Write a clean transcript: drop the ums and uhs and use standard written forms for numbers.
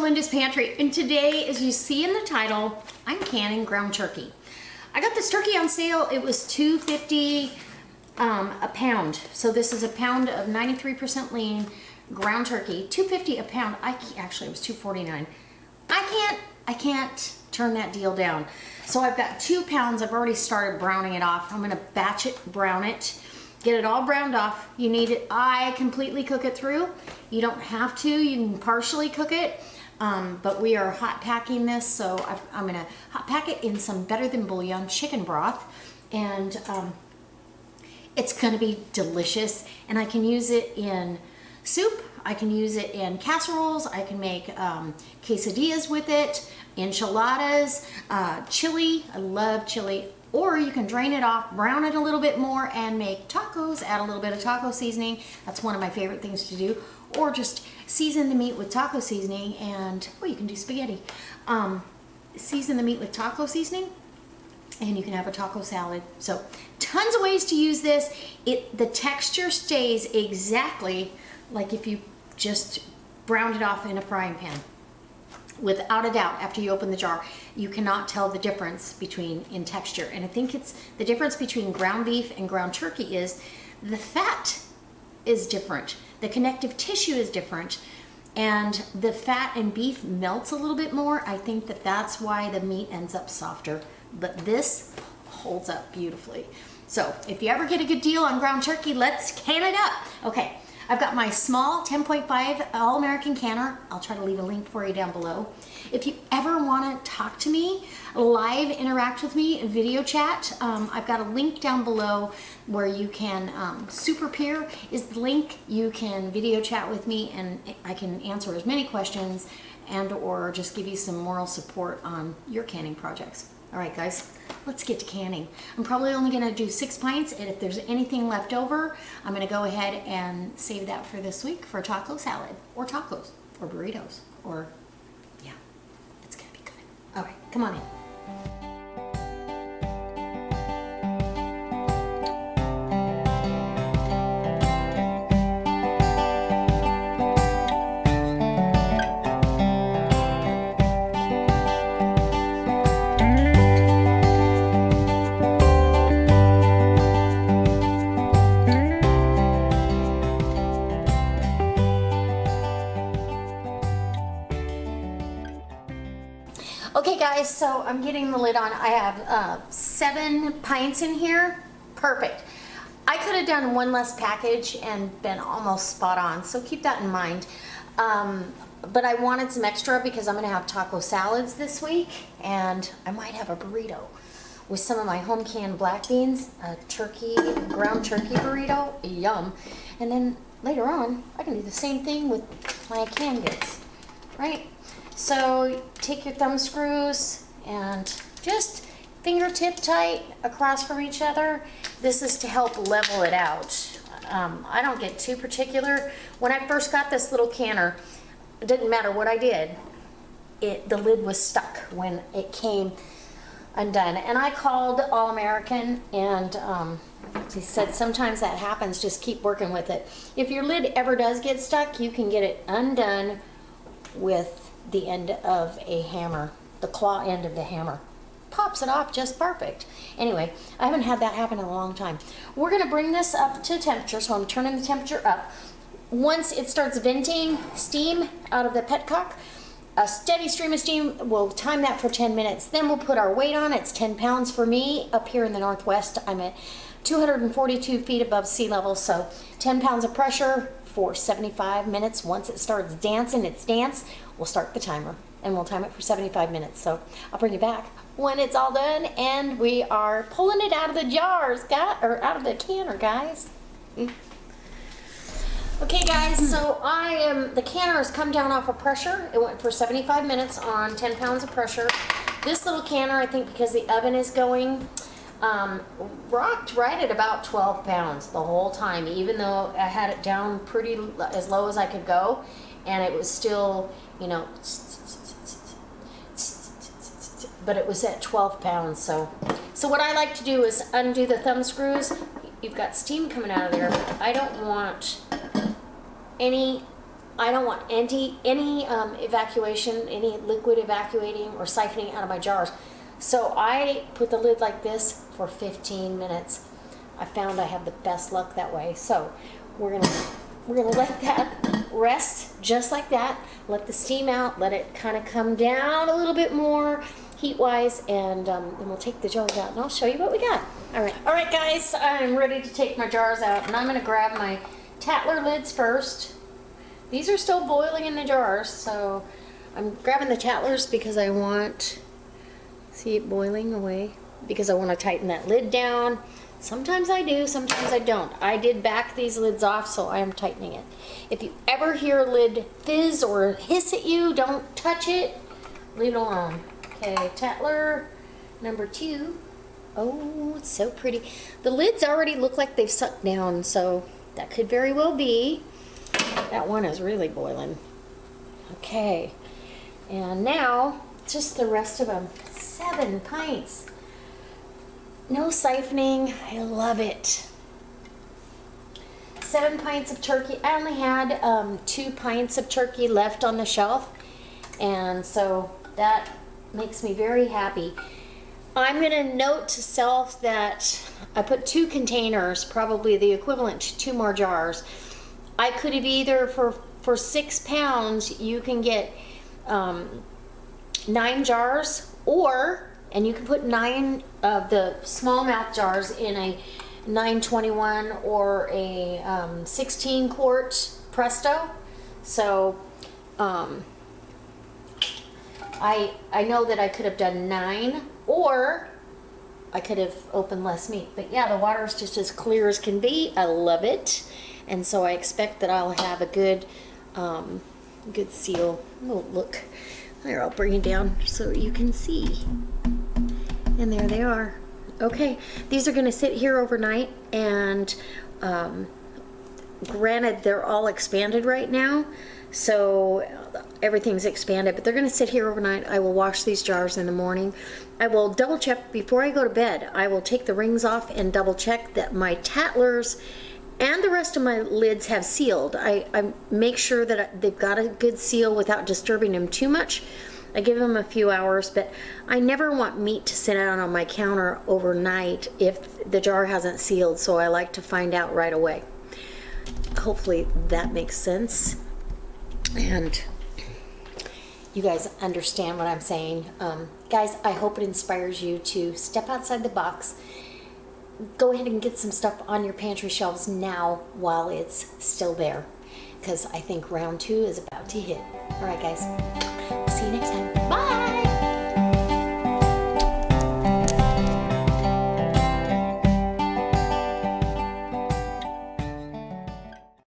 Linda's Pantry, and today, as you see in the title, I'm canning ground turkey. I got this turkey on sale. It was $2.50 a pound. So this is a pound of 93% lean ground turkey. $2.50 a pound. Actually, it was $2.49. I can't turn that deal down. So I've got 2 pounds. I've already started browning it off. I'm gonna batch it, brown it, get it all browned off. You need it. I completely cook it through. You don't have to. You can partially cook it. But we are hot packing this, so I'm gonna hot pack it in some Better Than Bouillon chicken broth, and it's gonna be delicious. And I can use it in soup, I can use it in casseroles, I can make quesadillas with it, enchiladas, chili, I love chili. Or you can drain it off, brown it a little bit more, and make tacos, add a little bit of taco seasoning. That's one of my favorite things to do. Or just season the meat with taco seasoning, and you can do spaghetti. Season the meat with taco seasoning, and you can have a taco salad. So tons of ways to use this. The texture stays exactly like if you just browned it off in a frying pan. Without a doubt, after you open the jar, you cannot tell the difference in texture. And I think it's the difference between ground beef and ground turkey is the fat is different. The connective tissue is different, and the fat in beef melts a little bit more. I think that's why the meat ends up softer, but this holds up beautifully. So if you ever get a good deal on ground turkey, let's can it up. Okay, I've got my small 10.5 All-American canner. I'll try to leave a link for you down below. If you ever want to talk to me, live interact with me, video chat, I've got a link down below where you can, Super Peer is the link. You can video chat with me, and I can answer as many questions and or just give you some moral support on your canning projects. All right, guys, let's get to canning. I'm probably only gonna do 6 pints, and if there's anything left over, I'm gonna go ahead and save that for this week for taco salad, or tacos, or burritos, or, yeah, it's gonna be good. All right, come on in. Okay guys, so I'm getting the lid on. I have 7 pints in here. Perfect. I could have done one less package and been almost spot on, so keep that in mind. But I wanted some extra because I'm gonna have taco salads this week, and I might have a burrito with some of my home canned black beans, a ground turkey burrito, yum. And then later on, I can do the same thing with my canned goods, right? So take your thumb screws and just fingertip tight across from each other. This is to help level it out. I don't get too particular. When I first got this little canner, it didn't matter what I did. The lid was stuck when it came undone. And I called All-American, and he said sometimes that happens, just keep working with it. If your lid ever does get stuck, you can get it undone with the end of a hammer, the claw end of the hammer. Pops it off just perfect. Anyway, I haven't had that happen in a long time. We're gonna bring this up to temperature, so I'm turning the temperature up. Once it starts venting steam out of the petcock, a steady stream of steam, we'll time that for 10 minutes. Then we'll put our weight on. It's 10 pounds for me. Up here in the Northwest, I'm at 242 feet above sea level, so 10 pounds of pressure for 75 minutes. Once it starts dancing its dance, we'll start the timer, and we'll time it for 75 minutes. So I'll bring you back when it's all done, and we are pulling it out of the jars, or out of the canner, guys. Okay, guys, so the canner has come down off of pressure. It went for 75 minutes on 10 pounds of pressure. This little canner, I think because the oven is going, rocked right at about 12 pounds the whole time, even though I had it down pretty as low as I could go, and it was still, you know, but it was at 12 pounds. So what I like to do is undo the thumb screws. You've got steam coming out of there. I don't want any I don't want any evacuation, any liquid evacuating or siphoning out of my jars. So I put the lid like this for 15 minutes. I found I have the best luck that way. So we're gonna let that rest just like that. Let the steam out. Let it kind of come down a little bit more heat-wise, and then we'll take the jars out, and I'll show you what we got. All right, guys. I'm ready to take my jars out, and I'm gonna grab my Tatler lids first. These are still boiling in the jars, so I'm grabbing the Tatlers because I want, see it boiling away, because I want to tighten that lid down. Sometimes I do, sometimes I don't. I did back these lids off, so I am tightening it. If you ever hear a lid fizz or hiss at you, don't touch it. Leave it alone. Okay, Tatler number 2. Oh, it's so pretty. The lids already look like they've sucked down, so that could very well be. That one is really boiling. Okay, and now just the rest of them. 7 pints. No siphoning. I love it. 7 pints of turkey. I only had 2 pints of turkey left on the shelf, and so that makes me very happy. I'm going to note to self that I put 2 containers, probably the equivalent to 2 more jars. I could have either, for 6 pounds, you can get 9 jars, or, and you can put 9 of the smallmouth jars in a 921 or a 16 quart Presto. So I know that I could have done 9, or I could have opened less meat. But yeah, the water is just as clear as can be. I love it. And so I expect that I'll have a good good seal. Oh, look. There, I'll bring it down so you can see. And there they are. Okay, these are gonna sit here overnight, and granted, they're all expanded right now, so everything's expanded, but they're gonna sit here overnight. I will wash these jars in the morning. I will double check before I go to bed. I will take the rings off and double check that my Tatlers and the rest of my lids have sealed. I make sure that they've got a good seal without disturbing them too much. I give them a few hours, but I never want meat to sit out on my counter overnight if the jar hasn't sealed, so I like to find out right away. Hopefully that makes sense, and you guys understand what I'm saying. Guys, I hope it inspires you to step outside the box. Go ahead and get some stuff on your pantry shelves now while it's still there, because I think round 2 is about to hit. All right, guys. See you next time. Bye.